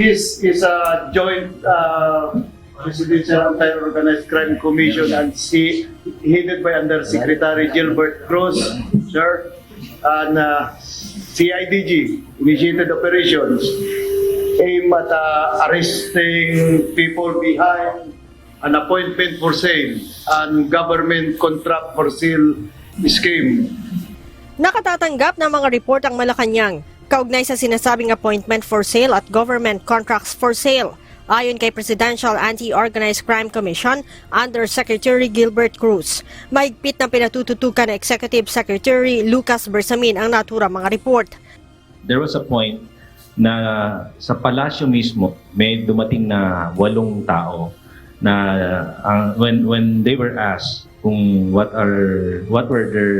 This is a joint Presidential Anti-Organized Crime Commission and headed by Undersecretary Gilbert Cruz, sir, and CIDG initiated operations aimed at arresting people behind an appointment for sale and government contract for sale scheme. Nakatatanggap ng mga report ang Malacanang kaugnay sa sinasabing appointment for sale at government contracts for sale. Ayon kay Presidential Anti-Organized Crime Commission, Undersecretary Gilbert Cruz, mahigpit na pinatututukan ng Executive Secretary Lucas Bersamin ang naturang mga report. There was a point na sa palasyo mismo may dumating na 8 tao na when they were asked kung what were their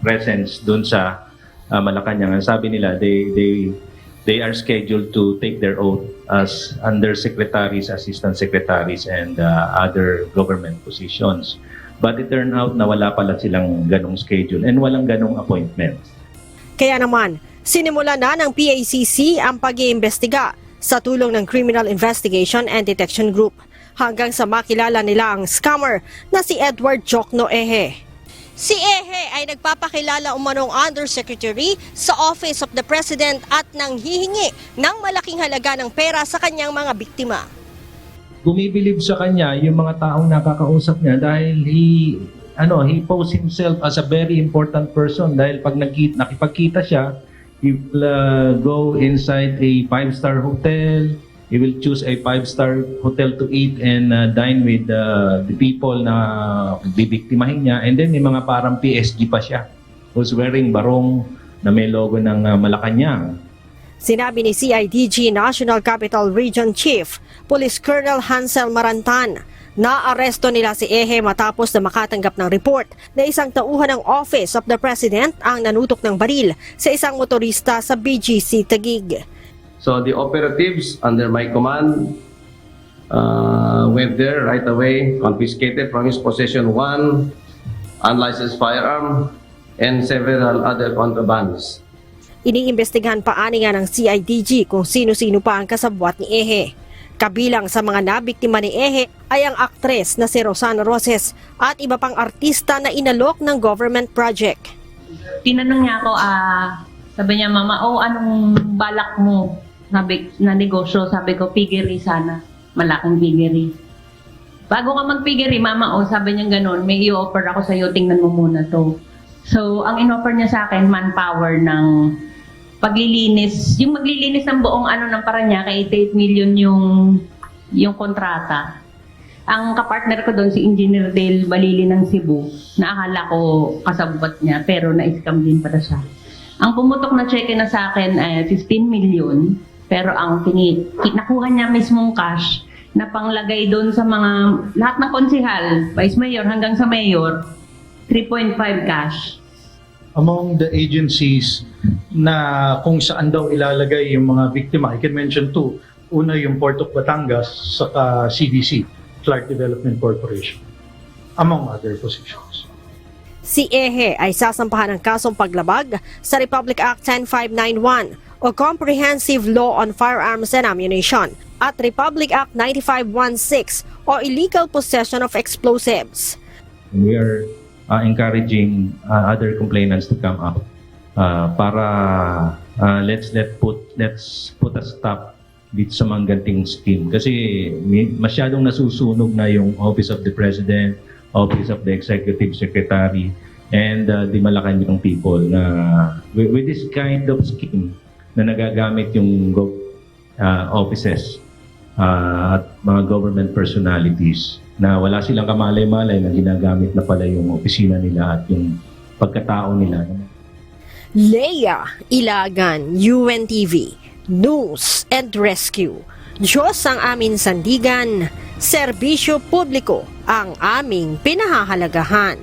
presence doon sa Malacanang, sabi nila they are scheduled to take their oath as undersecretaries, assistant secretaries, and other government positions. But it turned out na wala pala silang ganong schedule and walang ganong appointment. Kaya naman, sinimula na ng PACC ang pag-iimbestiga sa tulong ng Criminal Investigation and Detection Group hanggang sa makilala nila ang scammer na si Edward Jokno Eje. Si Eje ay nagpapakilala umanong undersecretary sa Office of the President at nanghihingi ng malaking halaga ng pera sa kanyang mga biktima. Bumibilib sa kanya yung mga taong nakakausap niya dahil he posed himself as a very important person dahil pag nakipagkita siya, he will go inside a 5-star hotel. He will choose a 5-star hotel to eat and dine with the people na bibiktimahin niya. And then may mga parang PSG pa siya who's wearing barong na may logo ng Malacanang. Sinabi ni CIDG National Capital Region Chief, Police Colonel Hansel Marantan, na aresto nila si Eje matapos na makatanggap ng report na isang tauhan ng Office of the President ang nanutok ng baril sa isang motorista sa BGC Taguig. So the operatives under my command went there right away, confiscated from his possession 1 unlicensed firearm and several other contrabands. Iniimbestigahan pa ani nga ng CIDG kung sino-sino pa ang kasabwat ni Eje. Kabilang sa mga nabiktima ni Eje ay ang aktres na si Rosana Roses at iba pang artista na inalok ng government project. Tinanong niya ako, sabi niya, Mama, anong balak mo na negosyo? Sabi ko, piggery sana. Malaking piggery. Bago ka mag-piggery, Mama, sabi niya ganun, may i-offer ako sa'yo, tingnan mo muna to. So, ang in-offer niya sa akin, manpower ng paglilinis. Yung maglilinis ng buong ng Parañaque, 88 million yung kontrata. Ang kapartner ko doon, si Engineer Dale Balili ng Cebu, na akala ko kasabot niya, pero na-scam din pala siya. Ang pumutok na cheque na sa akin ay 15 million, pero ang nakuha niya mismong cash na panglagay doon sa mga lahat ng konsehal, vice mayor hanggang sa mayor, 3.5 cash. Among the agencies na kung saan daw ilalagay yung mga biktima, I can mention 2. Una yung Port of Batangas, saka CDC, Clark Development Corporation, among other positions. Si Eje ay sasampahan ng kasong paglabag sa Republic Act 10591 o Comprehensive Law on Firearms and Ammunition at Republic Act 9516 o Illegal Possession of Explosives. We are encouraging other complainants to come up para let's put a stop dito sa mga ganting scheme kasi masyadong nasusunog na yung Office of the President, Office of the Executive Secretary, and the Malacanang people na with this kind of scheme na nagagamit yung offices at mga government personalities na wala silang kamalay-malay na ginagamit na pala yung opisina nila at yung pagkatao nila. Leia Ilagan, UNTV, News and Rescue. Diyos ang aming sandigan, serbisyo publiko ang aming pinahahalagahan.